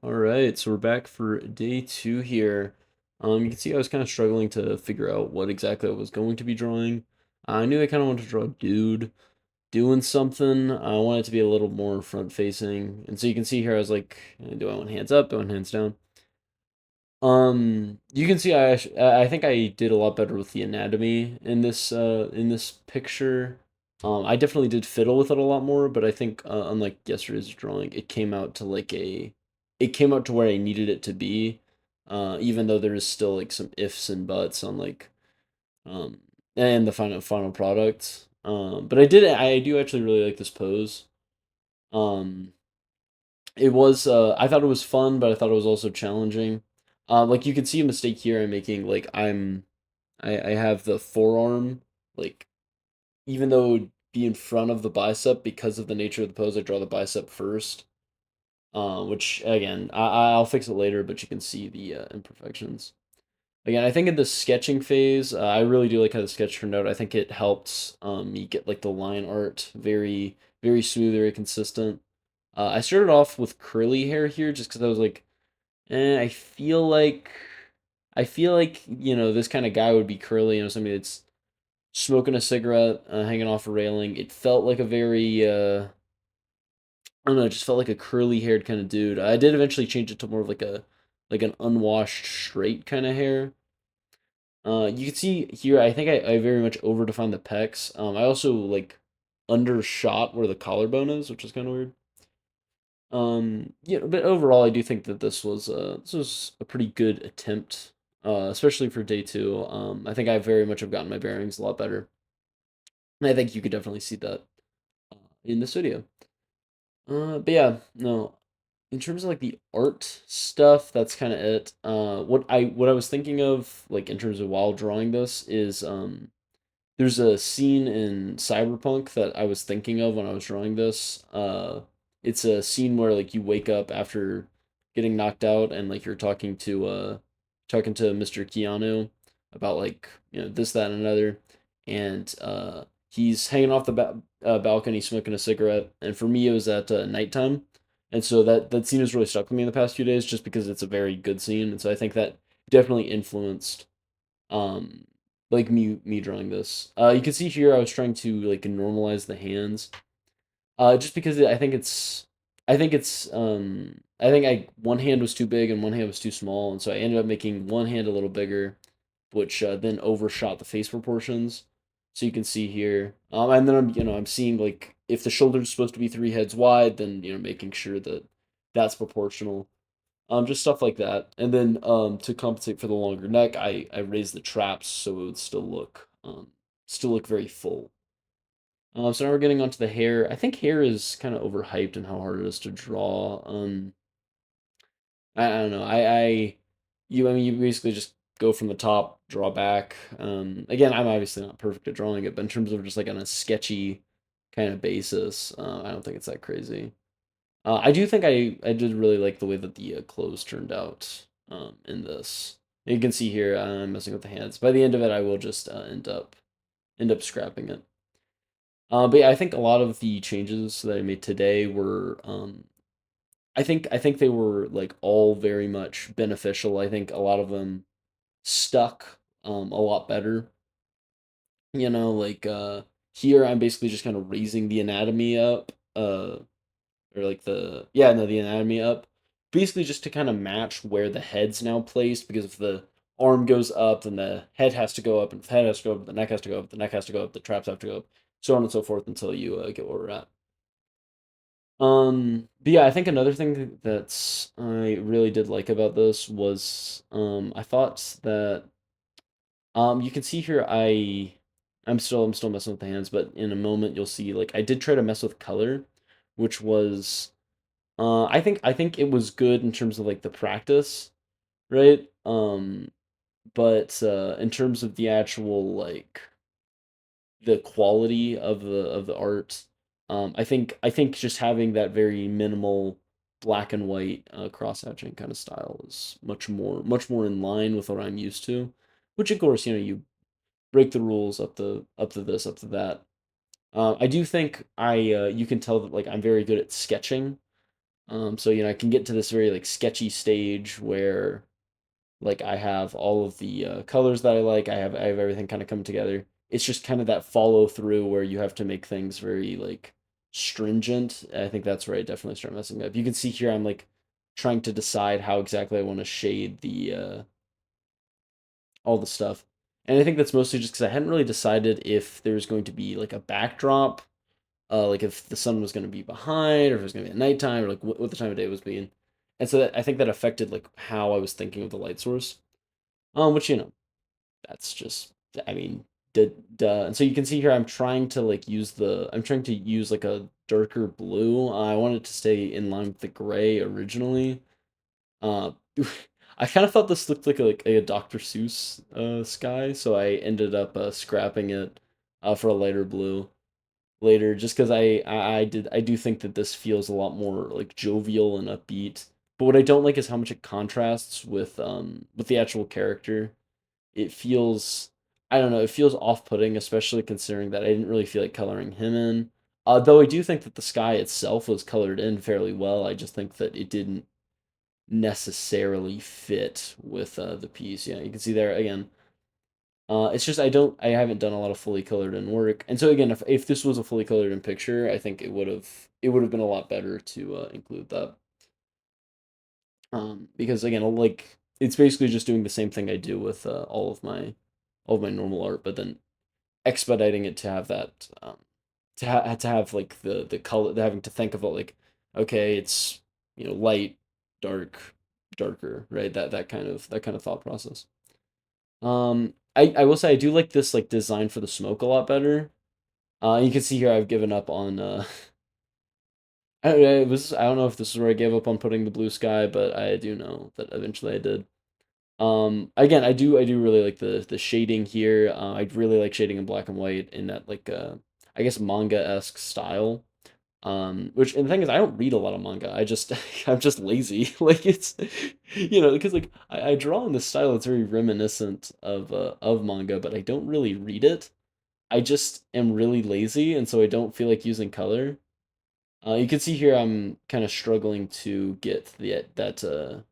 All right, so we're back for day two here. You can see I was kind of struggling to figure out what exactly I was going to be drawing. I knew I kind of wanted to draw a dude doing something. I wanted it to be a little more front facing. And so you can see here I was like, do I want hands up? Do I want hands down? You can see I think I did a lot better with the anatomy in this picture. I definitely did fiddle with it a lot more, but I think unlike yesterday's drawing, it came out to where I needed it to be. Even though there is still like some ifs and buts on like um and the final product. But I do actually really like this pose. Um, it was I thought it was fun, but I thought it was also challenging. Like you can see a mistake here I'm making. I have the forearm like even though it would be in front of the bicep because of the nature of the pose. I draw the bicep first, which again I'll fix it later, but you can see the imperfections. Again, I think in the sketching phase, I really do like how the sketch turned out. I think it helped me get like the line art very smooth, very consistent. I started off with curly hair here just because I was like, I feel like this kind of guy would be curly. Somebody that's smoking a cigarette, hanging off a railing. It felt like a very I don't know, it just felt like a curly haired kind of dude. I did eventually change it to more of like an unwashed straight kind of hair. You can see here, I think I very much overdefined the pecs. I also like undershot where the collarbone is, which is kind of weird. Yeah, but overall, I do think that this was a pretty good attempt, especially for day two. I think I very much have gotten my bearings a lot better, and I think you could definitely see that in this video. But yeah, no, in terms of like the art stuff, that's kind of it. What I was thinking of like in terms of while drawing this is there's a scene in Cyberpunk that I was thinking of when I was drawing this. It's a scene where like you wake up after getting knocked out and like you're talking to Mr. Keanu about like, this, that, and another. And he's hanging off the balcony smoking a cigarette. And for me, it was at nighttime. And so that scene has really stuck with me in the past few days just because it's a very good scene. And so I think that definitely influenced um like me drawing this. You can see here I was trying to like normalize the hands. Just because I think I one hand was too big and one hand was too small, and so I ended up making one hand a little bigger, which then overshot the face proportions. So you can see here, and then I'm seeing like if the shoulder's supposed to be three heads wide, then making sure that that's proportional. Just stuff like that. And then to compensate for the longer neck, I raised the traps so it would still look very full. So now we're getting onto the hair. I think hair is kind of overhyped and how hard it is to draw. I don't know. I mean you basically just go from the top, draw back. Again, I'm obviously not perfect at drawing it, but in terms of just like on a sketchy kind of basis, I don't think it's that crazy. I do think I did really like the way that the clothes turned out in this. You can see here I'm messing with the hands. By the end of it, I will just end up scrapping it. But yeah, I think a lot of the changes that I made today were I think they were like all very much beneficial. I think a lot of them stuck a lot better. Like here I'm basically just kind of raising the anatomy up or like the anatomy up, basically just to kind of match where the head's now placed, because if the arm goes up then the head has to go up, and if the head has to go up the neck has to go up, the neck has to go up, the traps have to go up, so on and so forth until you get where we're at. But yeah, I think another thing that's I really did like about this was I thought that you can see here I'm still messing with the hands, but in a moment you'll see like I did try to mess with color, which was I think it was good in terms of like the practice, right? But in terms of the actual like the quality of the art, I think just having that very minimal black and white cross hatching kind of style is much more in line with what I'm used to. Which of course, you break the rules up to this, up to that. I do think I you can tell that like I'm very good at sketching. So I can get to this very like sketchy stage where like I have all of the colors that I like. I have everything kind of come together. It's just kind of that follow through where you have to make things very like stringent. I think that's where I definitely start messing up. You can see here I'm like trying to decide how exactly I want to shade the all the stuff. And I think that's mostly just because I hadn't really decided if there was going to be like a backdrop, like if the sun was going to be behind, or if it was going to be at nighttime, or like what the time of day was being. And so I think that affected like how I was thinking of the light source. Which that's just, I mean, duh. And so you can see here, I'm trying to use like a darker blue. I wanted to stay in line with the gray originally. Uh, I kind of thought this looked like a Dr. Seuss sky, so I ended up scrapping it for a lighter blue later, just because I do think that this feels a lot more like jovial and upbeat. But what I don't like is how much it contrasts with the actual character. It feels, I don't know, it feels off-putting, especially considering that I didn't really feel like coloring him in. Though I do think that the sky itself was colored in fairly well. I just think that it didn't necessarily fit with the piece. Yeah, you can see there again. It's just I haven't done a lot of fully colored in work, and so again, if this was a fully colored in picture, I think it would have been a lot better to include that. Because again, like it's basically just doing the same thing I do with all of my normal art, but then expediting it to have that to have like the color, having to think about like, okay, it's light, dark, darker, right? That kind of thought process. I will say I do like this like design for the smoke a lot better. You can see here I've given up on I don't know if this is where I gave up on putting the blue sky, but I do know that eventually I did. Again, I do really like the shading here. I really like shading in black and white in that like I guess manga-esque style. Which, and the thing is, I don't read a lot of manga. I'm just lazy. Like it's, because like I draw in this style that's very reminiscent of manga, but I don't really read it. I just am really lazy, and so I don't feel like using color. You can see here I'm kind of struggling to get the that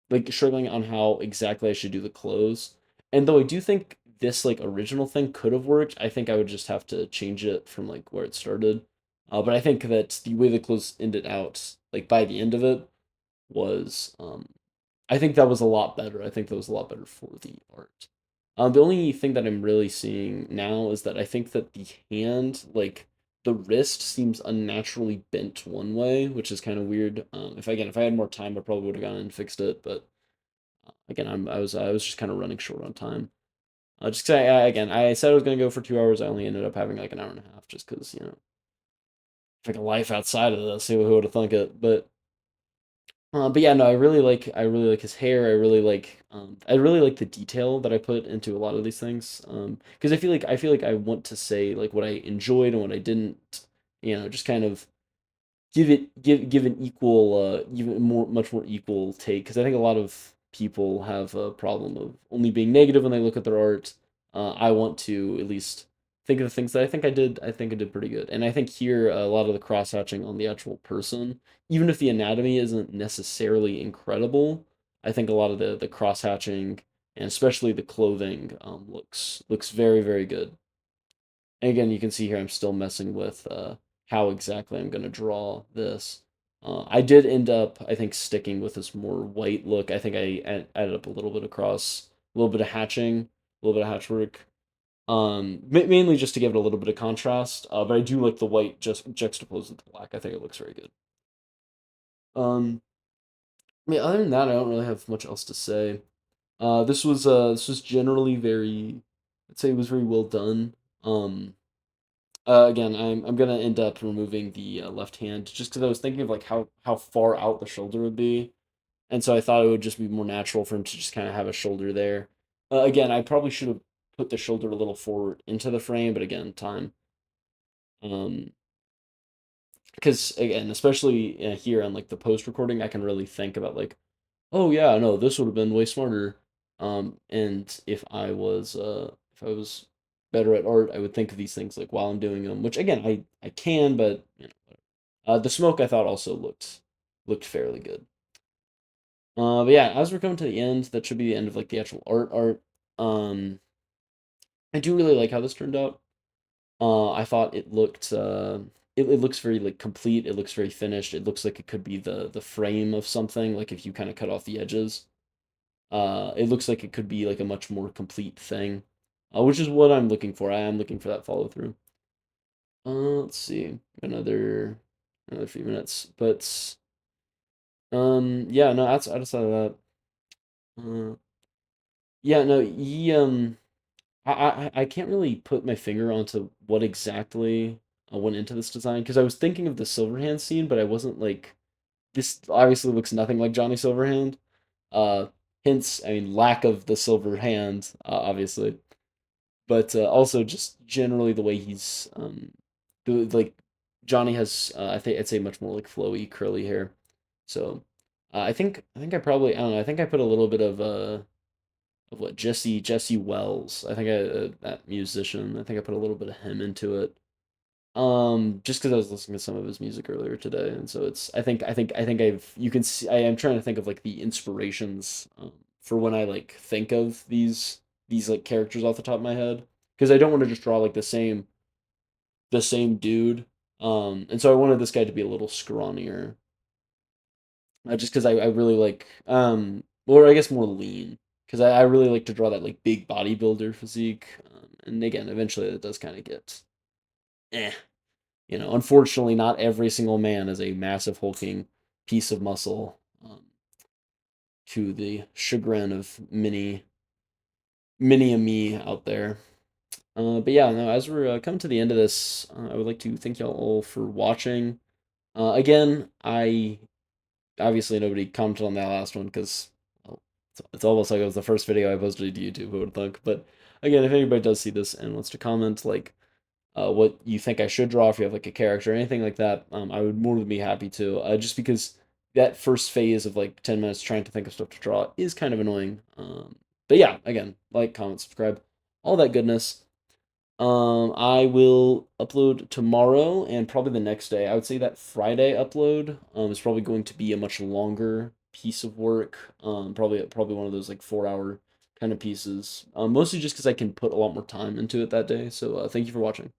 like struggling on how exactly I should do the close. And though I do think this like original thing could have worked, I think I would just have to change it from like where it started. But I think that the way the close ended out, like by the end of it, was I think that was a lot better. I think that was a lot better for the art. The only thing that I'm really seeing now is that I think that the hand, like the wrist, seems unnaturally bent one way, which is kind of weird. If I had more time, I probably would have gone and fixed it. But again, I was just kind of running short on time. Just 'cause again, I said I was gonna go for 2 hours. I only ended up having like an hour and a half, just because like a life outside of this. Who would have thunk it? But yeah, no, I really like his hair. I really like the detail that I put into a lot of these things. Because I feel like I want to say like what I enjoyed and what I didn't. Just kind of give an equal, even more much more equal take. Because I think a lot of people have a problem of only being negative when they look at their art. I want to at least think of the things that I think I did. I think I did pretty good, and I think here a lot of the cross hatching on the actual person, even if the anatomy isn't necessarily incredible, I think a lot of the cross hatching and especially the clothing looks very very good. And again, you can see here I'm still messing with how exactly I'm going to draw this. I did end up, I think, sticking with this more white look. I think I added up a little bit across, a little bit of hatching, a little bit of hatchwork. Mainly just to give it a little bit of contrast. But I do like the white just juxtaposed with the black. I think it looks very good. Um, I mean, other than that, I don't really have much else to say. This was generally very, I'd say it was very well done. Um, again, I'm gonna end up removing the left hand just because I was thinking of like how far out the shoulder would be, and so I thought it would just be more natural for him to just kind of have a shoulder there. Again, I probably should have put the shoulder a little forward into the frame, but again, time. Um, because again, especially here on like the post recording, I can really think about like, oh yeah, no, this would have been way smarter. And if I was better at art, I would think of these things like while I'm doing them, which again I can, but the smoke I thought also looked looked fairly good. But yeah, as we're coming to the end, that should be the end of like the actual art. Um, I do really like how this turned out. I thought it looked it looks very like complete. It looks very finished. It looks like it could be the frame of something. Like if you kind of cut off the edges, it looks like it could be like a much more complete thing, which is what I'm looking for. I am looking for that follow through. Let's see, another few minutes, but yeah, no, outside of that, uh, yeah, no, I can't really put my finger onto what exactly went into this design because I was thinking of the Silverhand scene, but I wasn't like this. Obviously, looks nothing like Johnny Silverhand. Uh, hence, I mean, lack of the silver hand, obviously, but also just generally the way he's like Johnny has I think I'd say much more like flowy curly hair. So I think I probably I don't know I think I put a little bit of what Jesse Wells. I think that musician. I think I put a little bit of him into it. Just because I was listening to some of his music earlier today, and so it's I think I've you can see I am trying to think of like the inspirations for when I like think of these like characters off the top of my head because I don't want to just draw like the same dude. And so I wanted this guy to be a little scrawnier, just because I really like or I guess more lean because I really like to draw that like big bodybuilder physique. And again, eventually it does kind of get eh. Unfortunately, not every single man is a massive hulking piece of muscle. To the chagrin of many a me out there. But yeah, no. As we're coming to the end of this, I would like to thank y'all all for watching. Again, I obviously nobody commented on that last one because well, it's almost like it was the first video I posted to YouTube. Who would think? But again, if anybody does see this and wants to comment, like what you think I should draw, if you have like a character or anything like that, I would more than be happy to. Just because that first phase of like 10 minutes trying to think of stuff to draw is kind of annoying. But yeah, again, like, comment, subscribe, all that goodness. I will upload tomorrow and probably the next day. I would say that Friday upload is probably going to be a much longer piece of work. Probably one of those like 4 hour kind of pieces. Mostly just because I can put a lot more time into it that day. So thank you for watching,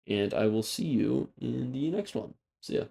and I will see you in the next one. See ya.